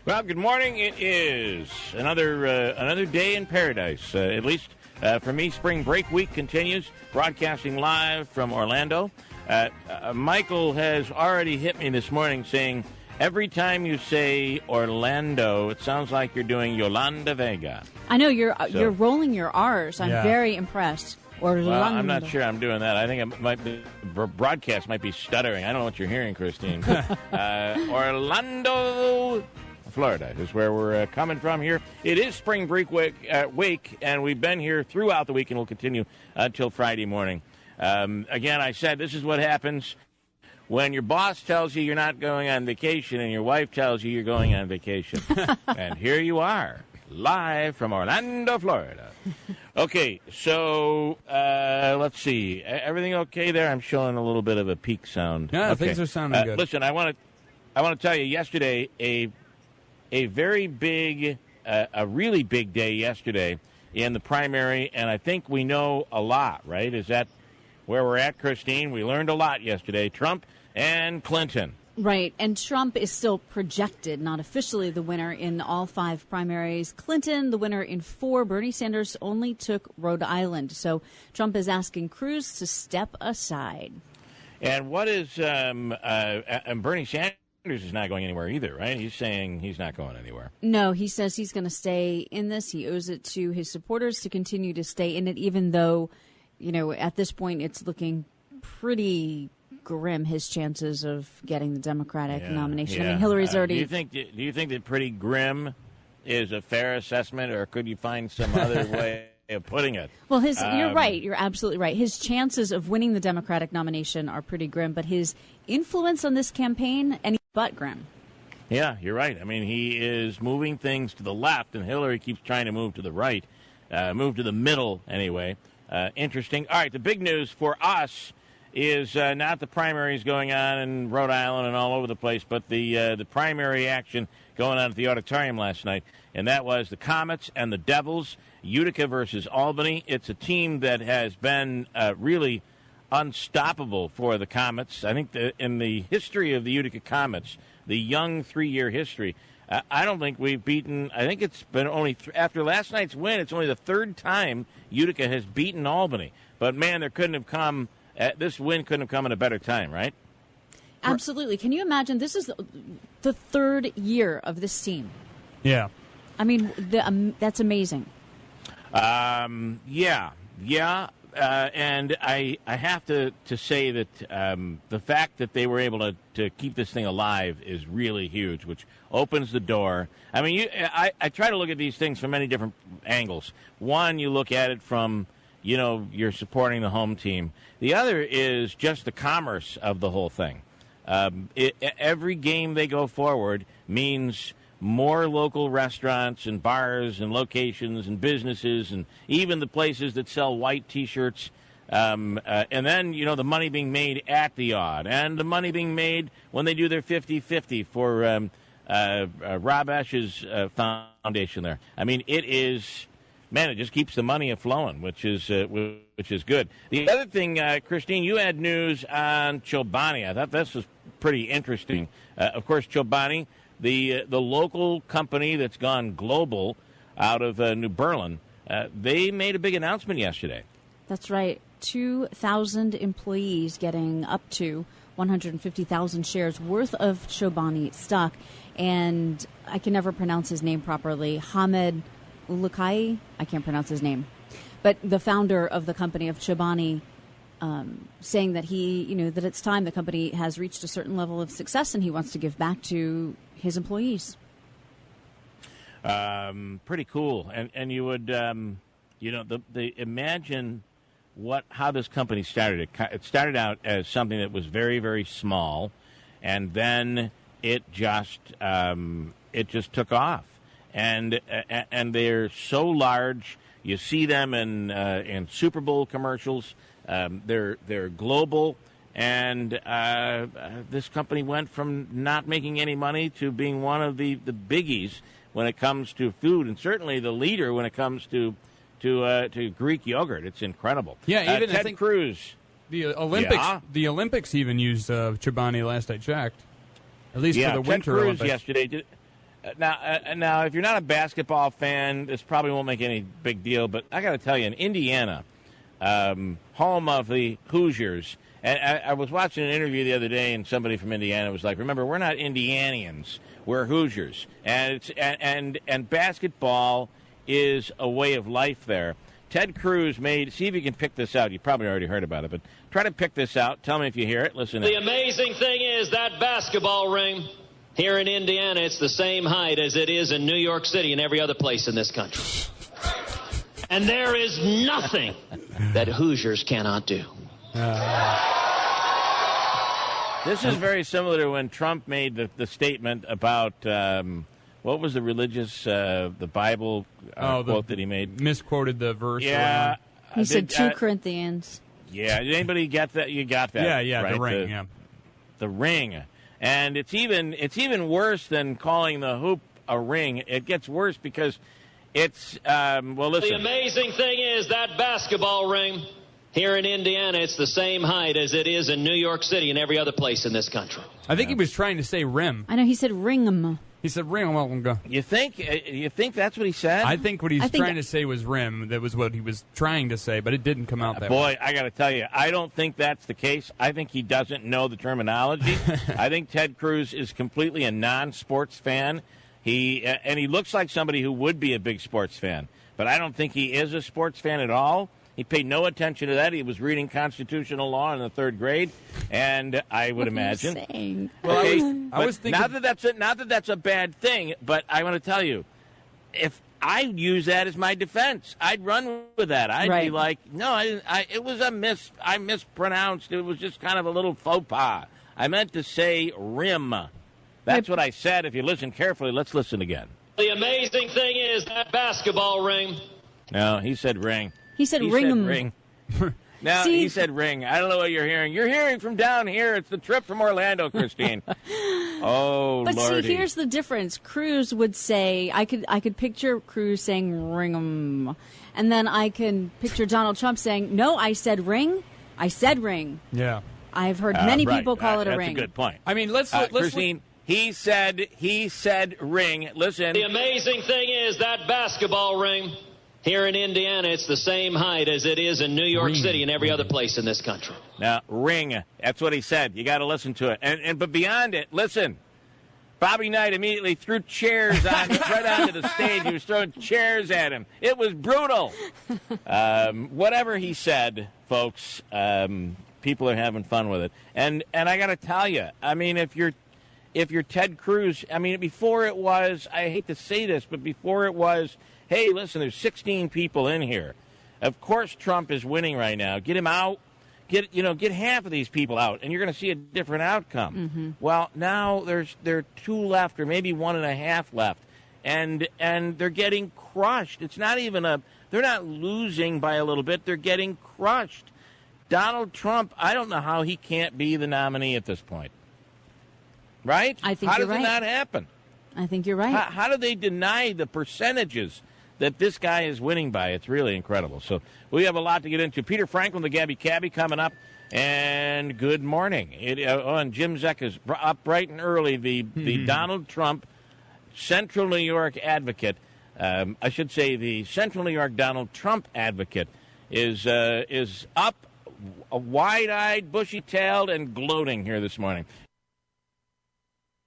Well, good morning. It is another day in paradise. At least for me, spring break week continues. Broadcasting live from Orlando. Michael has already hit me this morning saying every time you say Orlando, it sounds like you're doing Yolanda Vega. I know you're rolling your R's. I'm very impressed. Orlando. Well, I'm not sure I'm doing that. I think broadcast might be stuttering. I don't know what you're hearing, Christine. Orlando, Florida is where we're coming from here. It is spring break week, and we've been here throughout the week, and we'll continue until Friday morning. Again, I said this is what happens when your boss tells you you're not going on vacation and your wife tells you you're going on vacation. And here you are, live from Orlando, Florida. Okay, so let's see. Everything okay there? I'm showing a little bit of a peak sound. Yeah, okay. Things are sounding good. Listen, I want to tell you, yesterday, a very big, a really big day yesterday in the primary, and I think we know a lot, right? Is that where we're at, Christine? We learned a lot yesterday. Trump and Clinton. Right, and Trump is still projected, not officially the winner in all 5 primaries. Clinton, the winner in 4. Bernie Sanders only took Rhode Island. So Trump is asking Cruz to step aside. And what is, and Bernie Sanders is not going anywhere either, right? He's saying he's not going anywhere. No, he says he's going to stay in this. He owes it to his supporters to continue to stay in it, even though, at this point it's looking pretty grim, his chances of getting the Democratic nomination. Yeah. I mean, Hillary's already... Do you think that pretty grim is a fair assessment, or could you find some other way of putting it? Well, you're right. You're absolutely right. His chances of winning the Democratic nomination are pretty grim, but his influence on this campaign, anything but grim. Yeah, you're right. I mean, he is moving things to the left, and Hillary keeps trying to move to the right, move to the middle anyway. Interesting. All right, the big news for us is not the primaries going on in Rhode Island and all over the place, but the primary action going on at the auditorium last night, and that was the Comets and the Devils, Utica versus Albany. It's a team that has been really unstoppable for the Comets. I think in the history of the Utica Comets, the young 3-year history, I don't think we've beaten. I think it's been only after last night's win, it's only the 3rd time Utica has beaten Albany. But, man, there couldn't have come. This win couldn't have come at a better time, right? Absolutely. Can you imagine? This is the 3rd year of this team. Yeah. I mean, that's amazing. Yeah. And I have to say that the fact that they were able to keep this thing alive is really huge, which opens the door. I mean, I try to look at these things from many different angles. One, you look at it from, you're supporting the home team. The other is just the commerce of the whole thing. Every game they go forward means more local restaurants and bars and locations and businesses and even the places that sell white T-shirts. And then, the money being made at the odd and the money being made when they do their 50-50 for Rob Esch's foundation there. I mean, it is... Man, it just keeps the money flowing, which is good. The other thing, Christine, you had news on Chobani. I thought this was pretty interesting. Of course, Chobani, the local company that's gone global out of New Berlin, they made a big announcement yesterday. That's right. 2,000 employees getting up to 150,000 shares worth of Chobani stock. And I can never pronounce his name properly. Hamed Ulukai, I can't pronounce his name, but the founder of the company of Chobani, saying that that it's time the company has reached a certain level of success and he wants to give back to his employees. Pretty cool, and you would, imagine how this company started. It started out as something that was very, very small, and then it just took off. And they're so large. You see them in Super Bowl commercials. They're global, and this company went from not making any money to being one of the biggies when it comes to food, and certainly the leader when it comes to Greek yogurt. It's incredible. Yeah, even Ted I think Cruz. The Olympics even used Chobani last I checked. At least for the Winter Ted Cruz Olympics. yesterday did. Now, if you're not a basketball fan, this probably won't make any big deal. But I got to tell you, in Indiana, home of the Hoosiers, and I was watching an interview the other day, and somebody from Indiana was like, "Remember, we're not Indianians, we're Hoosiers," and and basketball is a way of life there. Ted Cruz see if you can pick this out. You probably already heard about it, but try to pick this out. Tell me if you hear it. Listen. The amazing thing is that basketball ring here in Indiana, it's the same height as it is in New York City and every other place in this country. And there is nothing that Hoosiers cannot do. This is very similar to when Trump made the statement about what was the religious, the Bible quote that he made? Misquoted the verse. Yeah. He said 2 Corinthians. Yeah. Did anybody get that? You got that? Yeah, right? the ring, The ring. And it's even worse than calling the hoop a ring. It gets worse because it's, well, listen. The amazing thing is that basketball ring here in Indiana, it's the same height as it is in New York City and every other place in this country. I think he was trying to say rim. I know, he said ring. He said ring. You think that's what he said? I think what he's trying to say was rim. That was what he was trying to say, but it didn't come out that way. Boy, I got to tell you, I don't think that's the case. I think he doesn't know the terminology. I think Ted Cruz is completely a non-sports fan. He looks like somebody who would be a big sports fan, but I don't think he is a sports fan at all. He paid no attention to that. He was reading constitutional law in the 3rd grade, and I would imagine. What are you saying? Well, okay, I was thinking. Not that that's a bad thing, but I want to tell you, if I use that as my defense, I'd run with that. I'd be like, no, I didn't. It was I mispronounced. It was just kind of a little faux pas. I meant to say rim. That's what I said. If you listen carefully, let's listen again. The amazing thing is that basketball ring. No, he said ring. He said ring. Ring. No, he said ring. I don't know what you're hearing. You're hearing from down here. It's the trip from Orlando, Christine. Oh, but Lordy. see, here's the difference. Cruz would say, I could picture Cruz saying ring, and then I can picture Donald Trump saying, no, I said ring. I said ring. Yeah. I've heard many people call it a ring. That's a good point. I mean, let's Christine. He said ring. Listen. The amazing thing is that basketball ring here in Indiana, it's the same height as it is in New York City and every other place in this country. Now, ring. That's what he said. You got to listen to it. But beyond it, listen. Bobby Knight immediately threw chairs right onto the stage. He was throwing chairs at him. It was brutal. Whatever he said, folks, people are having fun with it. And I got to tell you, I mean, if you're Ted Cruz, I mean, before it was, I hate to say this, but before it was, hey, listen, there's 16 people in here. Of course Trump is winning right now. Get him out. Get half of these people out, and you're going to see a different outcome. Mm-hmm. Well, now there are 2 left, or maybe 1.5 left, and they're getting crushed. It's not even they're not losing by a little bit. They're getting crushed. Donald Trump, I don't know how he can't be the nominee at this point. Right? I think how you're does right. it not happen? I think you're right. How do they deny the percentages that this guy is winning by? It's really incredible. So we have a lot to get into. Peter Franklin, the Gabby Cabby, coming up. And good morning. And Jim Zeck is up bright and early. The Donald Trump Central New York advocate, I should say the Central New York Donald Trump advocate, is up, wide-eyed, bushy-tailed, and gloating here this morning.